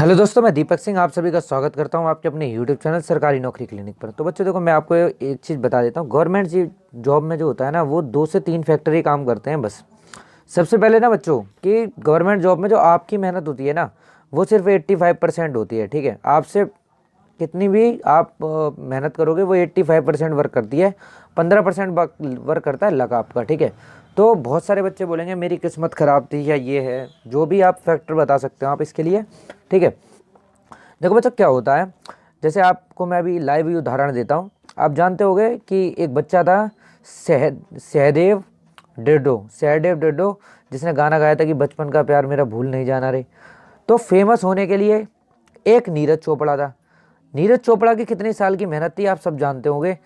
Hello दोस्तों, मैं दीपक सिंह आप सभी का स्वागत करता हूं आपके अपने यूट्यूब चैनल सरकारी नौकरी क्लिनिक पर। तो बच्चों देखो, मैं आपको एक चीज़ बता देता हूं। गवर्नमेंट जॉब में जो होता है ना, वो 2 से 3 फैक्टर ही काम करते हैं बस। सबसे पहले ना बच्चों, कि गवर्नमेंट जॉब में जो आपकी मेहनत होती है ना, वो सिर्फ 85% होती है। ठीक है, आपसे कितनी भी आप मेहनत करोगे, वो 85% वर्क करती है। 15% वर्क करता है लक आपका। ठीक है, तो बहुत सारे बच्चे बोलेंगे मेरी किस्मत ख़राब थी या ये है, जो भी आप फैक्टर बता सकते हो आप इसके लिए। ठीक है, देखो बच्चों क्या होता है, जैसे आपको मैं अभी लाइव ही उदाहरण देता हूँ। आप जानते होंगे कि एक बच्चा था, सहदेव डेडो, जिसने गाना गाया था कि बचपन का प्यार मेरा भूल नहीं जाना रे। तो फेमस होने के लिए एक नीरज चोपड़ा था। नीरज चोपड़ा की कितनी साल की मेहनत थी आप सब जानते होंगे।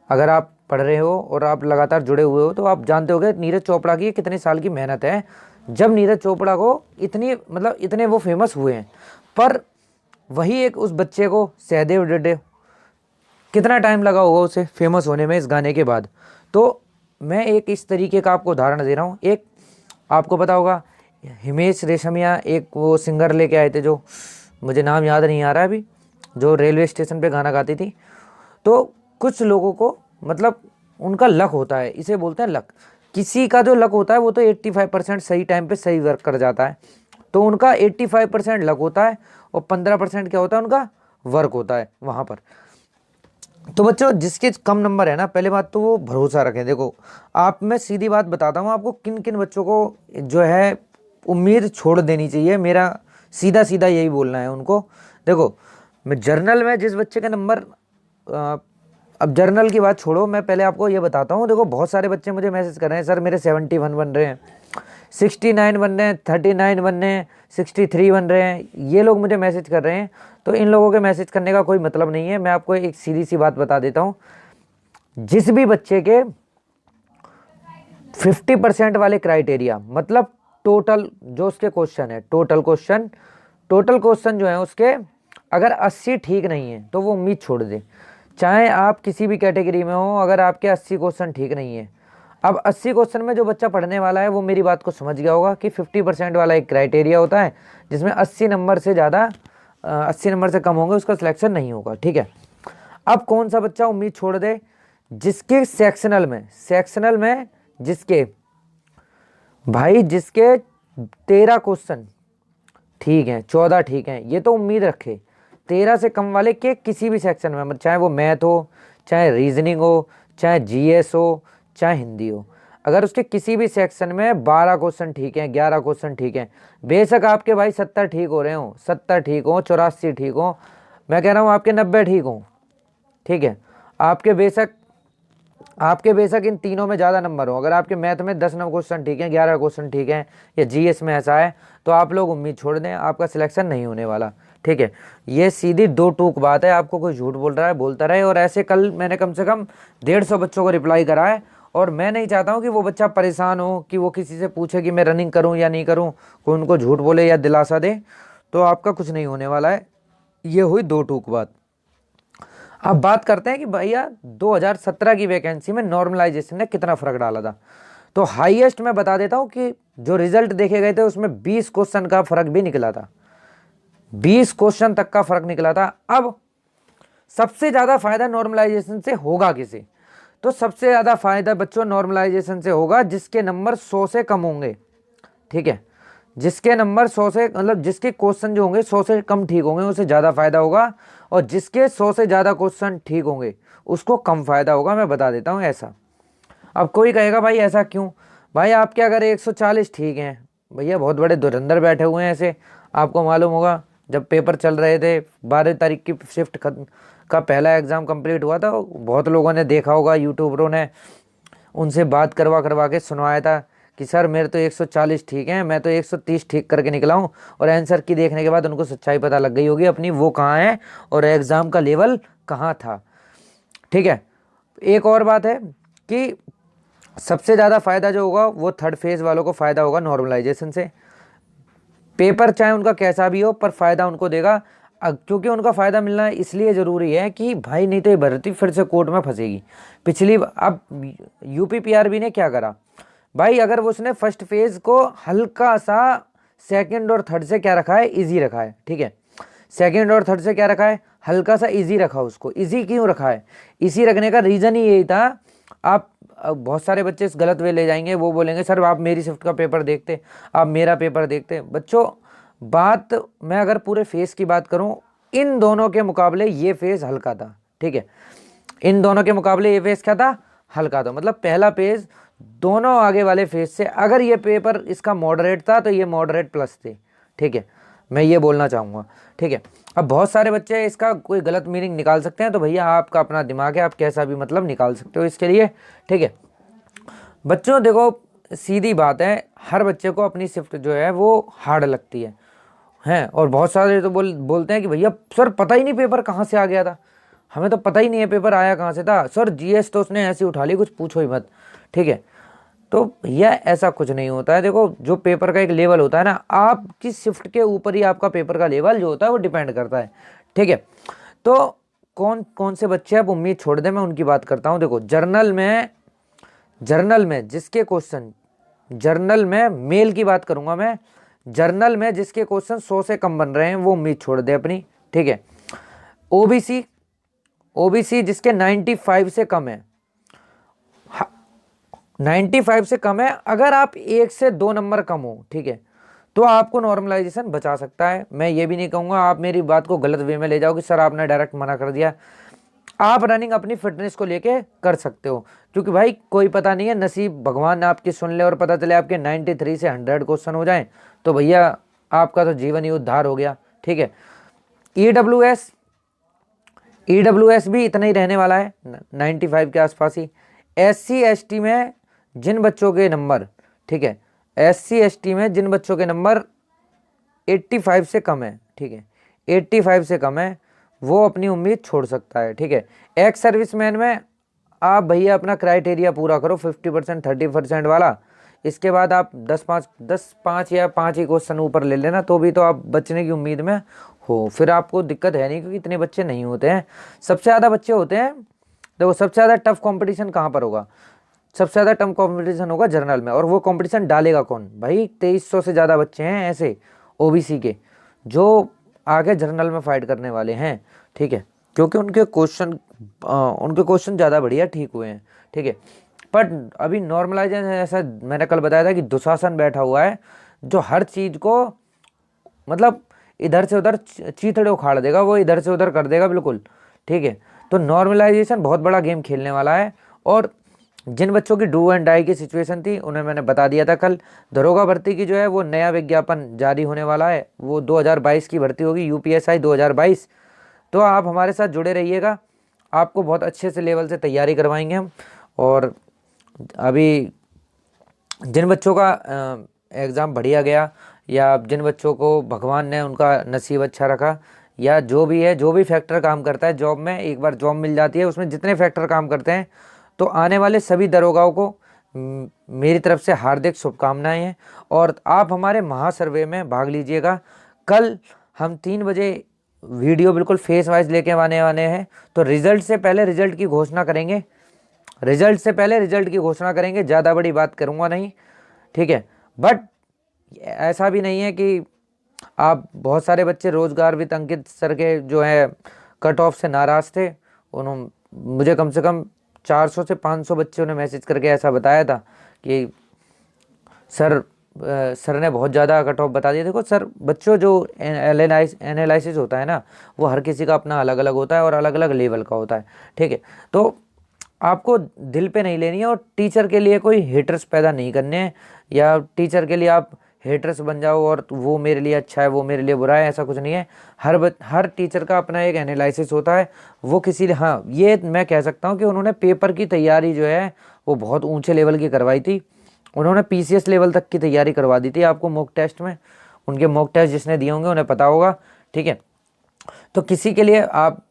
अगर आप पढ़ रहे हो और आप लगातार जुड़े हुए हो तो आप जानते होंगे नीरज चोपड़ा की कितने साल की मेहनत है, जब नीरज चोपड़ा को इतनी मतलब इतने वो फेमस हुए हैं। पर वही एक उस बच्चे को, सहदेव डेडे, कितना टाइम लगा होगा उसे फेमस होने में इस गाने के बाद। तो मैं एक इस तरीके का आपको उदाहरण दे रहा हूँ। एक आपको पता होगा, हिमेश रेशमिया एक वो सिंगर लेके आए थे, जो मुझे नाम याद नहीं आ रहा है अभी, जो रेलवे स्टेशन पे गाना गाती थी। तो कुछ लोगों को मतलब उनका लक होता है, इसे बोलते हैं लक। किसी का जो लक होता है वो तो 85% सही टाइम पे सही वर्क कर जाता है। तो उनका 85% लक होता है और 15% क्या होता है, उनका वर्क होता है वहाँ पर। तो बच्चों जिसके कम नंबर है ना, पहले बात तो वो भरोसा रखें। देखो आप, मैं सीधी बात बताता हूँ आपको, किन किन बच्चों को जो है उम्मीद छोड़ देनी चाहिए। मेरा सीधा सीधा यही बोलना है उनको। देखो, मैं जर्नल में जिस बच्चे का नंबर, अब जर्नल की बात छोड़ो, मैं पहले आपको ये बताता हूँ। देखो बहुत सारे बच्चे मुझे मैसेज कर रहे हैं, सर मेरे 71 बन रहे हैं, 69 बन रहे हैं, 39 बन रहे हैं, 63 बन रहे हैं। ये लोग मुझे मैसेज कर रहे हैं। तो इन लोगों के मैसेज करने का कोई मतलब नहीं है। मैं आपको एक सीधी सी बात बता देता हूँ, जिस भी बच्चे के 50% वाले क्राइटेरिया, मतलब टोटल जो उसके क्वेश्चन है, टोटल क्वेश्चन जो है उसके, अगर 80 ठीक नहीं है तो वो उम्मीद छोड़ दे। चाहे आप किसी भी कैटेगरी में हो, अगर आपके 80 क्वेश्चन ठीक नहीं है, अब 80 क्वेश्चन में जो बच्चा पढ़ने वाला है वो मेरी बात को समझ गया होगा कि 50% वाला एक क्राइटेरिया होता है, जिसमें 80 नंबर से ज़्यादा, 80 नंबर से कम होंगे उसका सिलेक्शन नहीं होगा। ठीक है, अब कौन सा बच्चा उम्मीद छोड़ दे, जिसके सेक्शनल में जिसके भाई, जिसके 13 क्वेश्चन ठीक हैं, 14 ठीक हैं, ये तो उम्मीद रखे। 13 से कम वाले के किसी भी सेक्शन में, मतलब चाहे वो मैथ हो, चाहे रीजनिंग हो, चाहे जीएस हो, चाहे हिंदी हो, अगर उसके किसी भी सेक्शन में 12 क्वेश्चन ठीक हैं, 11 क्वेश्चन ठीक हैं, बेशक आपके भाई 70 ठीक हो रहे हो, 70 ठीक हो, 84 ठीक हो, मैं कह रहा हूँ आपके 90 ठीक हो। ठीक है, आपके बेशक आपके बेशक इन तीनों में ज़्यादा नंबर हो, अगर आपके मैथ में 10 क्वेश्चन ठीक हैं, 11 क्वेश्चन ठीक हैं, या जीएस में ऐसा है, तो आप लोग उम्मीद छोड़ दें, आपका सिलेक्शन नहीं होने वाला। ठीक है, ये सीधी दो टूक बात है। आपको कोई झूठ बोल रहा है बोलता रहे। और ऐसे कल मैंने कम से कम 150 बच्चों को रिप्लाई करा है, और मैं नहीं चाहता हूँ कि वो बच्चा परेशान हो, कि वो किसी से पूछे कि मैं रनिंग करूँ या नहीं करूँ, कोई उनको झूठ बोले या दिलासा दे, तो आपका कुछ नहीं होने वाला है। ये हुई दो टूक बात। अब बात करते हैं कि भैया 2017 की वैकेंसी में नॉर्मलाइजेशन ने कितना फर्क डाला था। तो हाईएस्ट मैं बता देता हूं कि जो रिजल्ट देखे गए थे उसमें 20 क्वेश्चन का फर्क भी निकला था, 20 क्वेश्चन तक का फर्क निकला था। अब सबसे ज्यादा फायदा नॉर्मलाइजेशन से होगा किसे, तो सबसे ज्यादा फायदा बच्चों नॉर्मलाइजेशन से होगा जिसके नंबर 100 से कम होंगे। ठीक है, जिसके नंबर 100 से, मतलब जिसके क्वेश्चन जो होंगे 100 से कम ठीक होंगे, उसे ज़्यादा फायदा होगा, और जिसके 100 से ज़्यादा क्वेश्चन ठीक होंगे उसको कम फायदा होगा। मैं बता देता हूँ ऐसा। अब कोई कहेगा भाई ऐसा क्यों, भाई आपके अगर 140 ठीक हैं, भैया बहुत बड़े धुरंधर बैठे हुए हैं ऐसे। आपको मालूम होगा जब पेपर चल रहे थे, 12 तारीख की शिफ्ट का पहला एग्ज़ाम कंप्लीट हुआ था, बहुत लोगों ने देखा होगा, यूट्यूबरों ने उनसे बात करवा करवा के सुनवाया था कि सर मेरे तो 140 ठीक हैं, मैं तो 130 ठीक करके निकला हूँ। और आंसर की देखने के बाद उनको सच्चाई पता लग गई होगी अपनी वो कहाँ है और एग्ज़ाम का लेवल कहाँ था। ठीक है, एक और बात है कि सबसे ज़्यादा फ़ायदा जो होगा वो थर्ड फेज़ वालों को फ़ायदा होगा नॉर्मलाइजेशन से। पेपर चाहे उनका कैसा भी हो, पर फ़ायदा उनको देगा। क्योंकि उनका फ़ायदा मिलना इसलिए ज़रूरी है कि भाई नहीं तो ये भर्ती फिर से कोर्ट में फंसेगी। पिछली अब यूपीपीआरबी ने क्या करा भाई, अगर वो उसने फर्स्ट फेज़ को हल्का सा सेकंड और थर्ड से क्या रखा है, इजी रखा है। ठीक है, सेकंड और थर्ड से क्या रखा है, हल्का सा इजी रखा उसको। इजी क्यों रखा है, इसी रखने का रीज़न ही यही था। आप बहुत सारे बच्चे इस गलत वे ले जाएंगे, वो बोलेंगे सर आप मेरी शिफ्ट का पेपर देखते, आप मेरा पेपर देखते। बच्चों बात मैं अगर पूरे फेस की बात करूं, इन दोनों के मुकाबले ये फेस हल्का था, ठीक है। इन दोनों के मुकाबले ये फेस क्या था, हल्का था। मतलब पहला पेज दोनों आगे वाले फेस से, अगर ये पेपर इसका मॉडरेट था तो ये मॉडरेट प्लस थे, ठीक है, मैं ये बोलना चाहूँगा, ठीक है। अब बहुत सारे बच्चे इसका कोई गलत मीनिंग निकाल सकते हैं, तो भैया आपका अपना दिमाग है, आप कैसा भी मतलब निकाल सकते हो इसके लिए, ठीक है। बच्चों देखो सीधी बात है, हर बच्चे को अपनी शिफ्ट जो है वो हार्ड लगती है हैं। और बहुत सारे तो बोलते हैं कि भैया सर पता ही नहीं पेपर कहाँ से आ गया था, हमें तो पता ही नहीं है पेपर आया कहाँ से था, सर जीएस तो उसने ऐसी उठा ली कुछ पूछो ही मत, ठीक है। तो भैया ऐसा कुछ नहीं होता है। देखो जो पेपर का एक लेवल होता है ना, आपकी शिफ्ट के ऊपर ही आपका पेपर का लेवल जो होता है वो डिपेंड करता है, ठीक है। तो कौन कौन से बच्चे अब उम्मीद छोड़ दें, मैं उनकी बात करता हूँ। देखो जर्नल में जिसके क्वेश्चन, जर्नल में मेल की बात करूंगा मैं, जर्नल में जिसके क्वेश्चन 100 से कम बन रहे हैं वो उम्मीद छोड़ दे अपनी, ठीक है। ओबीसी जिसके 95 से कम है, 95 से कम है, अगर आप 1 से 2 नंबर कम हो, ठीक है, तो आपको नॉर्मलाइजेशन बचा सकता है। मैं ये भी नहीं कहूँगा आप मेरी बात को गलत वे में ले जाओ कि सर आपने डायरेक्ट मना कर दिया। आप रनिंग अपनी फिटनेस को लेके कर सकते हो, क्योंकि भाई कोई पता नहीं है, नसीब भगवान आपकी सुन ले और पता चले आपके 93 से 100 क्वेश्चन हो जाएं, तो भैया आपका तो जीवन ही उद्धार हो गया, ठीक है। ईडब्ल्यूएस भी इतना ही रहने वाला है, 95 के आसपास ही। एससी एसटी में जिन बच्चों के नंबर, ठीक है, एससी एसटी में जिन बच्चों के नंबर 85 से कम है, ठीक है, 85 से कम है, वो अपनी उम्मीद छोड़ सकता है, ठीक है। एक्स सर्विसमैन में आप भैया अपना क्राइटेरिया पूरा करो 50% 30% वाला, इसके बाद आप 10 5 या 5 ही क्वेश्चन ऊपर ले लेना, तो भी तो आप बचने की उम्मीद में हो, फिर आपको दिक्कत है नहीं, क्योंकि इतने बच्चे नहीं होते हैं। सबसे ज़्यादा बच्चे होते हैं, देखो सबसे ज़्यादा टफ कंपटीशन कहाँ पर होगा, सबसे ज़्यादा टफ कंपटीशन होगा जर्नल में। और वो कंपटीशन डालेगा कौन भाई, 2300 से ज़्यादा बच्चे हैं ऐसे ओबीसी के जो आगे जर्नल में फाइट करने वाले हैं, ठीक है, क्योंकि उनके क्वेश्चन ज़्यादा बढ़िया ठीक हुए हैं, ठीक है। पर अभी नॉर्मलाइजेशन ऐसा मैंने कल बताया था कि दुशासन बैठा हुआ है जो हर चीज़ को मतलब इधर से उधर चीथड़े उखाड़ देगा, वो इधर से उधर कर देगा बिल्कुल, ठीक है। तो नॉर्मलाइजेशन बहुत बड़ा गेम खेलने वाला है। और जिन बच्चों की डू एंड डाई की सिचुएशन थी उन्हें मैंने बता दिया था कल, दरोगा भर्ती की जो है वो नया विज्ञापन जारी होने वाला है, वो 2022 की भर्ती होगी, यूपीएसआई 2022। तो आप हमारे साथ जुड़े रहिएगा, आपको बहुत अच्छे से लेवल से तैयारी करवाएंगे हम। और अभी जिन बच्चों का एग्ज़ाम बढ़िया गया, या जिन बच्चों को भगवान ने उनका नसीब अच्छा रखा, या जो भी है, जो भी फैक्टर काम करता है जॉब में, एक बार जॉब मिल जाती है उसमें जितने फैक्टर काम करते हैं, तो आने वाले सभी दरोगाओं को मेरी तरफ से हार्दिक शुभकामनाएं हैं। और आप हमारे महासर्वे में भाग लीजिएगा। कल हम 3 बजे वीडियो बिल्कुल फेस वाइज लेके आने वाले हैं, तो रिजल्ट से पहले रिजल्ट की घोषणा करेंगे, ज़्यादा बड़ी बात करूँगा नहीं, ठीक है। बट ऐसा भी नहीं है कि आप, बहुत सारे बच्चे रोजगार वित्त अंकित सर के जो है कट ऑफ से नाराज़ थे, उन्होंने मुझे कम से कम 400 से 500 बच्चों ने मैसेज करके ऐसा बताया था कि सर ने बहुत ज़्यादा कट ऑफ बता दिया। देखो सर, बच्चों जो एनालिसिस होता है ना, वो हर किसी का अपना अलग अलग होता है और अलग अलग लेवल का होता है, ठीक है। तो आपको दिल पे नहीं लेनी है, और टीचर के लिए कोई हेटर्स पैदा नहीं करने हैं, या टीचर के लिए आप हेटर्स बन जाओ और वो मेरे लिए अच्छा है वो मेरे लिए बुरा है, ऐसा कुछ नहीं है। हर टीचर का अपना एक एनालिसिस होता है, वो किसी, हाँ ये मैं कह सकता हूँ कि उन्होंने पेपर की तैयारी जो है वो बहुत ऊंचे लेवल की करवाई थी, उन्होंने पीसीएस लेवल तक की तैयारी करवा दी थी आपको मॉक टेस्ट में, उनके मॉक टेस्ट जिसने दिए होंगे उन्हें पता होगा, ठीक है। तो किसी के लिए आप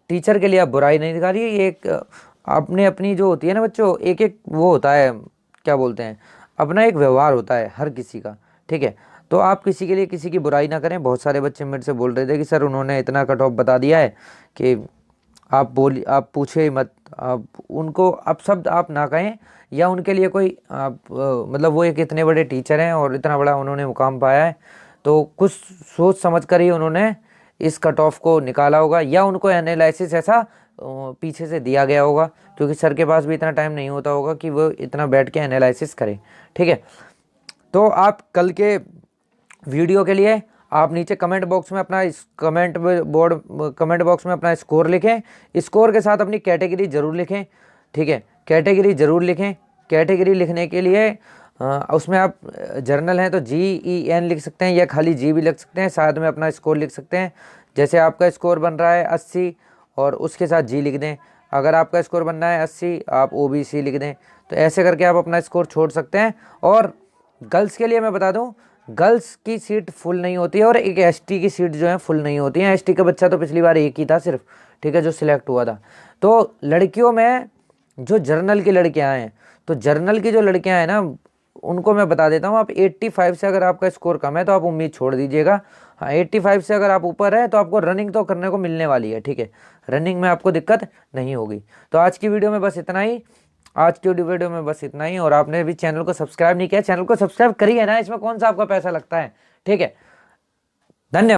टीचर के लिए आप बुराई नहीं दिखा रही है, ये एक आपने अपनी जो होती है ना बच्चों, एक एक वो होता है, क्या बोलते हैं, अपना एक व्यवहार होता है हर किसी का, ठीक है। तो आप किसी के लिए किसी की बुराई ना करें। बहुत सारे बच्चे मेरे से बोल रहे थे कि सर उन्होंने इतना कट ऑफ बता दिया है कि आप पूछे ही मत, आप उनको आप शब्द आप ना कहें, या उनके लिए कोई आप मतलब वो एक इतने बड़े टीचर हैं और इतना बड़ा उन्होंने मुकाम पाया है, तो कुछ सोच समझ कर ही उन्होंने इस कट ऑफ को निकाला होगा, या उनको एनालिसिस ऐसा पीछे से दिया गया होगा, क्योंकि सर के पास भी इतना टाइम नहीं होता होगा कि वो इतना बैठ के एनालिसिस करे। ठीक है, तो आप कल के वीडियो के लिए आप नीचे कमेंट बॉक्स में अपना कमेंट बॉक्स में अपना स्कोर लिखें, स्कोर के साथ अपनी कैटेगरी ज़रूर लिखें। ठीक है, कैटेगरी ज़रूर लिखें। कैटेगरी लिखने के लिए उसमें आप जर्नल हैं तो GEN लिख सकते हैं, या खाली जी भी लिख सकते हैं, साथ में अपना स्कोर लिख सकते हैं। जैसे आपका स्कोर बन रहा है 80 और उसके साथ जी लिख दें। अगर आपका स्कोर बनना है 80 आप OBC लिख दें। तो ऐसे करके आप अपना स्कोर छोड़ सकते हैं। और गर्ल्स के लिए मैं बता दूं, गर्ल्स की सीट फुल नहीं होती है, और एक ST की सीट जो है फुल नहीं होती है। ST का बच्चा तो पिछली बार एक ही था सिर्फ, ठीक है, जो सिलेक्ट हुआ था। तो लड़कियों में जो जर्नल की लड़कियां हैं, तो जर्नल की जो लड़कियां हैं ना, उनको मैं बता देता हूँ, आप 85 से अगर आपका स्कोर कम है तो आप उम्मीद छोड़ दीजिएगा। हाँ, 85 से अगर आप ऊपर है तो आपको रनिंग तो करने को मिलने वाली है। ठीक है, रनिंग में आपको दिक्कत नहीं होगी। तो आज की वीडियो में बस इतना ही। और आपने भी चैनल को सब्सक्राइब नहीं किया, चैनल को सब्सक्राइब करिए ना, इसमें कौन सा आपका पैसा लगता है। ठीक है, धन्यवाद।